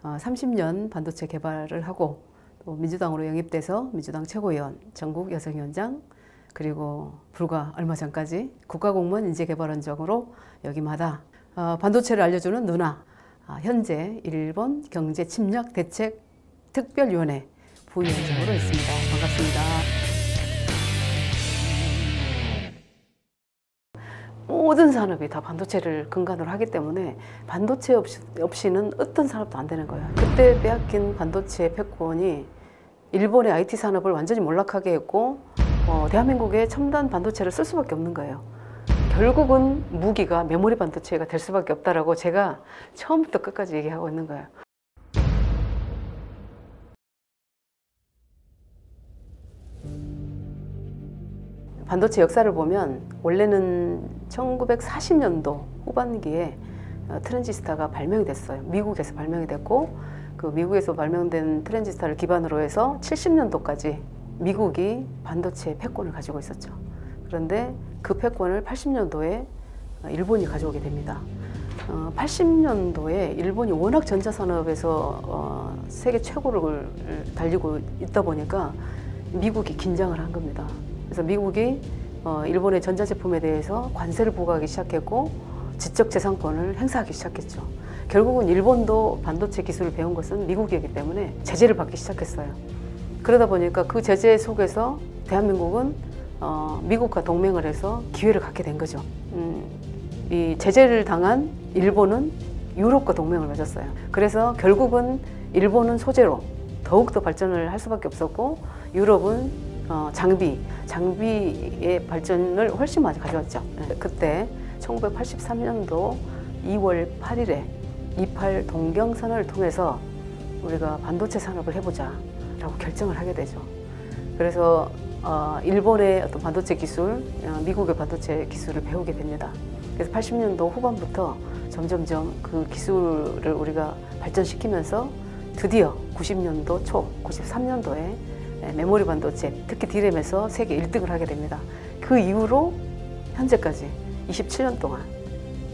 30년 반도체 개발을 하고 또 민주당으로 영입돼서 민주당 최고위원, 전국 여성위원장, 그리고 불과 얼마 전까지 국가공무원 인재개발원장으로 여기마다 반도체를 알려주는 누나, 현재 일본 경제침략대책특별위원회 부위원장으로 있습니다. 반갑습니다. 모든 산업이 다 반도체를 근간으로 하기 때문에 반도체 없이는 어떤 산업도 안 되는 거예요. 그때 빼앗긴 반도체 패권이 일본의 IT 산업을 완전히 몰락하게 했고 대한민국의 첨단 반도체를 쓸 수밖에 없는 거예요. 결국은 무기가 메모리 반도체가 될 수밖에 없다라고 제가 처음부터 끝까지 얘기하고 있는 거예요. 반도체 역사를 보면 원래는 1940년도 후반기에 트랜지스터가 발명이 됐어요. 미국에서 발명이 됐고 그 미국에서 발명된 트랜지스터를 기반으로 해서 70년도까지 미국이 반도체 패권을 가지고 있었죠. 그런데 그 패권을 80년도에 일본이 가져오게 됩니다. 80년도에 일본이 워낙 전자산업에서 세계 최고를 달리고 있다 보니까 미국이 긴장을 한 겁니다. 그래서 미국이 일본의 전자제품에 대해서 관세를 부과하기 시작했고 지적재산권을 행사하기 시작했죠. 결국은 일본도 반도체 기술을 배운 것은 미국이었기 때문에 제재를 받기 시작했어요. 그러다 보니까 그 제재 속에서 대한민국은 미국과 동맹을 해서 기회를 갖게 된 거죠. 이 제재를 당한 일본은 유럽과 동맹을 맺었어요. 그래서 결국은 일본은 소재로 더욱더 발전을 할 수밖에 없었고 유럽은 장비의 발전을 훨씬 많이 가져왔죠. 그때 1983년도 2월 8일에 28 동경선언을 통해서 우리가 반도체 산업을 해보자 라고 결정을 하게 되죠. 그래서 일본의 어떤 반도체 기술, 미국의 반도체 기술을 배우게 됩니다. 그래서 80년도 후반부터 점점점 그 기술을 우리가 발전시키면서 드디어 90년도 초, 93년도에 메모리 반도체, 특히 D램에서 세계 1등을 하게 됩니다. 그 이후로 현재까지 27년 동안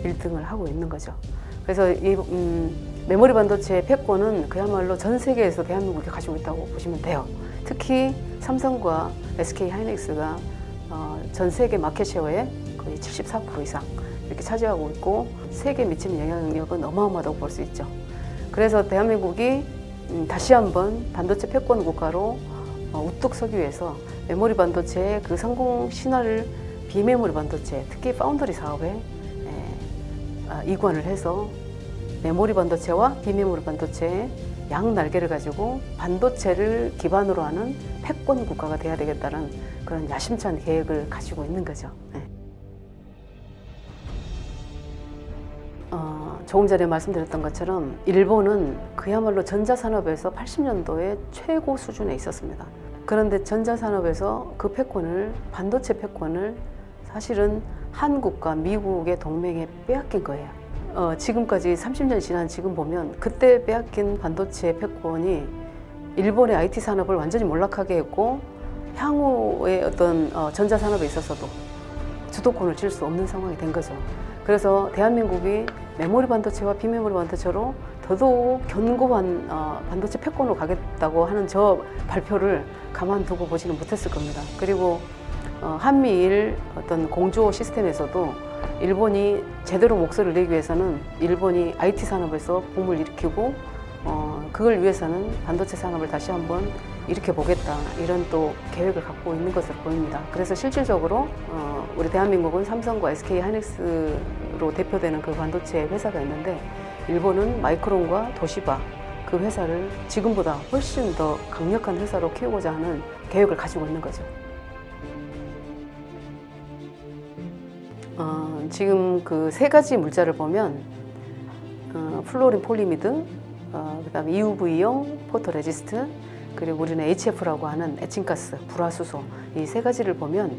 1등을 하고 있는 거죠. 그래서 이 메모리 반도체 패권은 그야말로 전 세계에서 대한민국이 가지고 있다고 보시면 돼요. 특히 삼성과 SK 하이닉스가 전 세계 마켓쉐어의 거의 74% 이상 이렇게 차지하고 있고 세계에 미치는 영향력은 어마어마하다고 볼 수 있죠. 그래서 대한민국이 다시 한번 반도체 패권 국가로 우뚝 서기 위해서 메모리 반도체의 그 성공 신화를 비메모리 반도체, 특히 파운더리 사업에 이관을 해서 메모리 반도체와 비메모리 반도체의 양 날개를 가지고 반도체를 기반으로 하는 패권 국가가 돼야 되겠다는 그런 야심찬 계획을 가지고 있는 거죠. 조금 전에 말씀드렸던 것처럼 일본은 그야말로 전자산업에서 80년도에 최고 수준에 있었습니다. 그런데 전자산업에서 그 패권을, 반도체 패권을 사실은 한국과 미국의 동맹에 빼앗긴 거예요. 지금까지 30년 지난 지금 보면 그때 빼앗긴 반도체 패권이 일본의 IT 산업을 완전히 몰락하게 했고 향후의 어떤 전자산업에 있어서도 주도권을 쥘 수 없는 상황이 된 거죠. 그래서 대한민국이 메모리 반도체와 비메모리 반도체로 더더욱 견고한 반도체 패권으로 가겠다고 하는 저 발표를 가만두고 보지는 못했을 겁니다. 그리고 한미일 어떤 공조 시스템에서도 일본이 제대로 목소리를 내기 위해서는 일본이 IT 산업에서 붐을 일으키고 그걸 위해서는 반도체 산업을 다시 한번 일으켜보겠다 이런 또 계획을 갖고 있는 것으로 보입니다. 그래서 실질적으로 우리 대한민국은 삼성과 SK 하이닉스로 대표되는 그 반도체 회사가 있는데 일본은 마이크론과 도시바 그 회사를 지금보다 훨씬 더 강력한 회사로 키우고자 하는 계획을 가지고 있는 거죠. 지금 그 세 가지 물자를 보면 플로린 폴리미드, 그다음에 EUV용 포토레지스트, 그리고 우리는 HF라고 하는 에칭가스, 불화수소 이 세 가지를 보면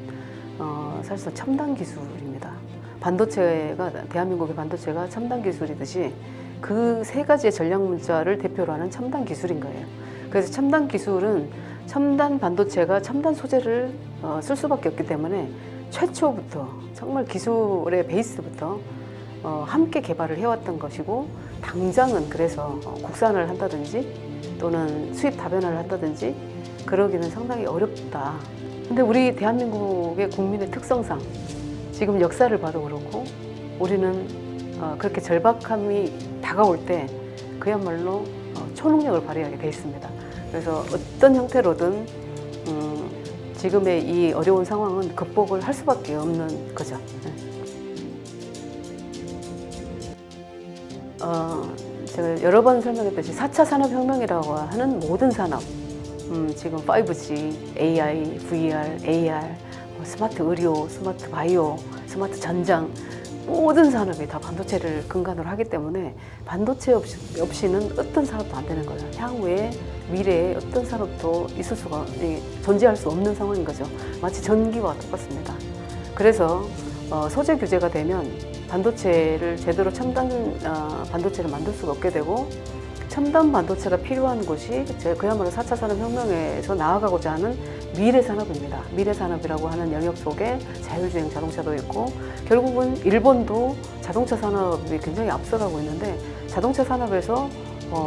사실상 첨단 기술입니다. 반도체가 대한민국의 반도체가 첨단 기술이듯이 그 세 가지의 전략 물자를 대표로 하는 첨단 기술인 거예요. 그래서 첨단 기술은 첨단 반도체가 첨단 소재를 쓸 수밖에 없기 때문에 최초부터 정말 기술의 베이스부터 함께 개발을 해왔던 것이고 당장은 그래서 국산을 한다든지 또는 수입 다변화를 한다든지 그러기는 상당히 어렵다. 근데 우리 대한민국의 국민의 특성상 지금 역사를 봐도 그렇고 우리는 그렇게 절박함이 다가올 때 그야말로 초능력을 발휘하게 돼 있습니다. 그래서 어떤 형태로든 지금의 이 어려운 상황은 극복을 할 수밖에 없는 거죠. 제가 여러 번 설명했듯이 4차 산업혁명이라고 하는 모든 산업, 지금 5G, AI, VR, AR, 스마트 의료, 스마트 바이오, 스마트 전장 모든 산업이 다 반도체를 근간으로 하기 때문에 반도체 없이는 어떤 산업도 안 되는 거예요. 향후에 미래에 어떤 산업도 있을 수가 존재할 수 없는 상황인 거죠. 마치 전기와 똑같습니다. 그래서 소재 규제가 되면 반도체를 제대로 첨단 반도체를 만들 수가 없게 되고 첨단 반도체가 필요한 곳이 그야말로 4차 산업혁명에서 나아가고자 하는 미래 산업입니다. 미래 산업이라고 하는 영역 속에 자율주행 자동차도 있고 결국은 일본도 자동차 산업이 굉장히 앞서가고 있는데 자동차 산업에서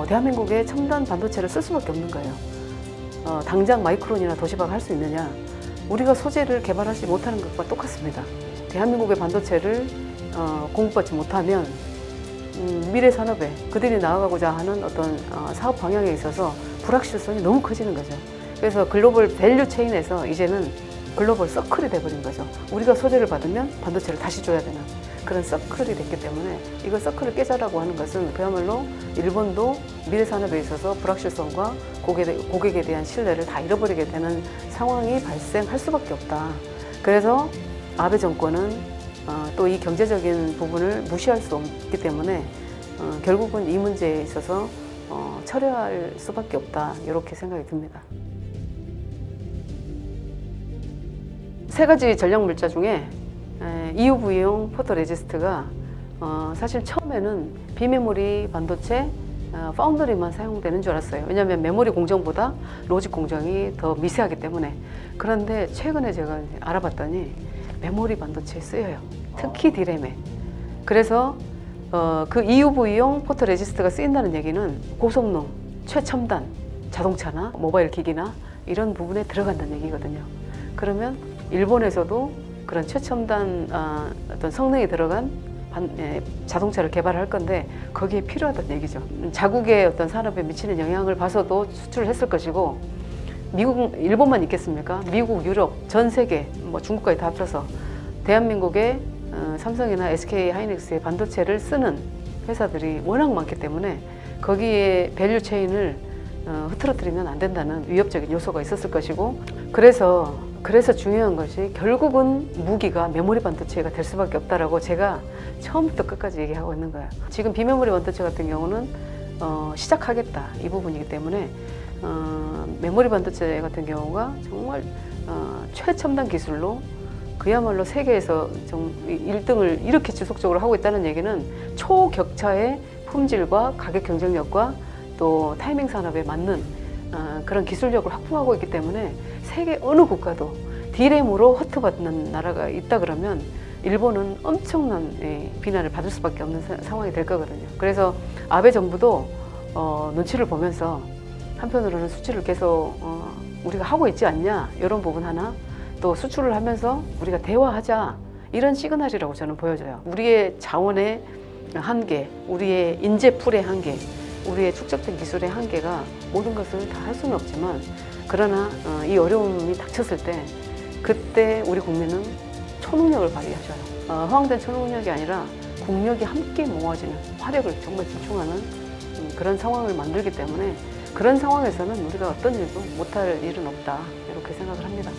대한민국의 첨단 반도체를 쓸 수밖에 없는 거예요. 당장 마이크론이나 도시박 할 수 있느냐? 우리가 소재를 개발하지 못하는 것과 똑같습니다. 대한민국의 반도체를 공급받지 못하면 미래 산업에 그들이 나아가고자 하는 어떤 사업 방향에 있어서 불확실성이 너무 커지는 거죠. 그래서 글로벌 밸류 체인에서 이제는 글로벌 서클이 돼버린 거죠. 우리가 소재를 받으면 반도체를 다시 줘야 되는 그런 서클이 됐기 때문에 이걸 서클을 깨자라고 하는 것은 그야말로 일본도 미래 산업에 있어서 불확실성과 고객에 대한 신뢰를 다 잃어버리게 되는 상황이 발생할 수밖에 없다. 그래서 아베 정권은 또 이 경제적인 부분을 무시할 수 없기 때문에 결국은 이 문제에 있어서 철회할 수밖에 없다 이렇게 생각이 듭니다. 세 가지 전략 물자 중에 EUV용 포토레지스트가 사실 처음에는 비메모리 반도체 파운드리만 사용되는 줄 알았어요. 왜냐하면 메모리 공정보다 로직 공정이 더 미세하기 때문에. 그런데 최근에 제가 알아봤더니 메모리 반도체에 쓰여요. 특히 디램에. 그래서 그 EUV용 포토레지스트가 쓰인다는 얘기는 고성능, 최첨단 자동차나 모바일 기기나 이런 부분에 들어간다는 얘기거든요. 그러면 일본에서도 그런 최첨단 어떤 성능이 들어간 자동차를 개발할 건데 거기에 필요하다는 얘기죠. 자국의 어떤 산업에 미치는 영향을 봐서도 수출을 했을 것이고 일본만 있겠습니까? 미국, 유럽, 전 세계, 중국까지 다 합쳐서 대한민국의 삼성이나 SK 하이닉스의 반도체를 쓰는 회사들이 워낙 많기 때문에 거기에 밸류 체인을 흐트러뜨리면 안 된다는 위협적인 요소가 있었을 것이고 그래서 중요한 것이 결국은 무기가 메모리 반도체가 될 수밖에 없다라고 제가 처음부터 끝까지 얘기하고 있는 거예요. 지금 비메모리 반도체 같은 경우는 시작하겠다 이 부분이기 때문에 메모리 반도체 같은 경우가 정말 최첨단 기술로 그야말로 세계에서 좀 1등을 이렇게 지속적으로 하고 있다는 얘기는 초격차의 품질과 가격 경쟁력과 또 타이밍 산업에 맞는 그런 기술력을 확보하고 있기 때문에 세계 어느 국가도 디램으로 허투받는 나라가 있다 그러면 일본은 엄청난 비난을 받을 수밖에 없는 상황이 될 거거든요. 그래서 아베 정부도 눈치를 보면서 한편으로는 수출을 계속 우리가 하고 있지 않냐 이런 부분 하나 또 수출을 하면서 우리가 대화하자 이런 시그널이라고 저는 보여져요. 우리의 자원의 한계, 우리의 인재풀의 한계, 우리의 축적된 기술의 한계가 모든 것을 다 할 수는 없지만 그러나 이 어려움이 닥쳤을 때 그때 우리 국민은 초능력을 발휘하셔요. 허황된 초능력이 아니라 국력이 함께 모아지는 화력을 정말 집중하는 그런 상황을 만들기 때문에 그런 상황에서는 우리가 어떤 일도 못할 일은 없다 이렇게 생각을 합니다.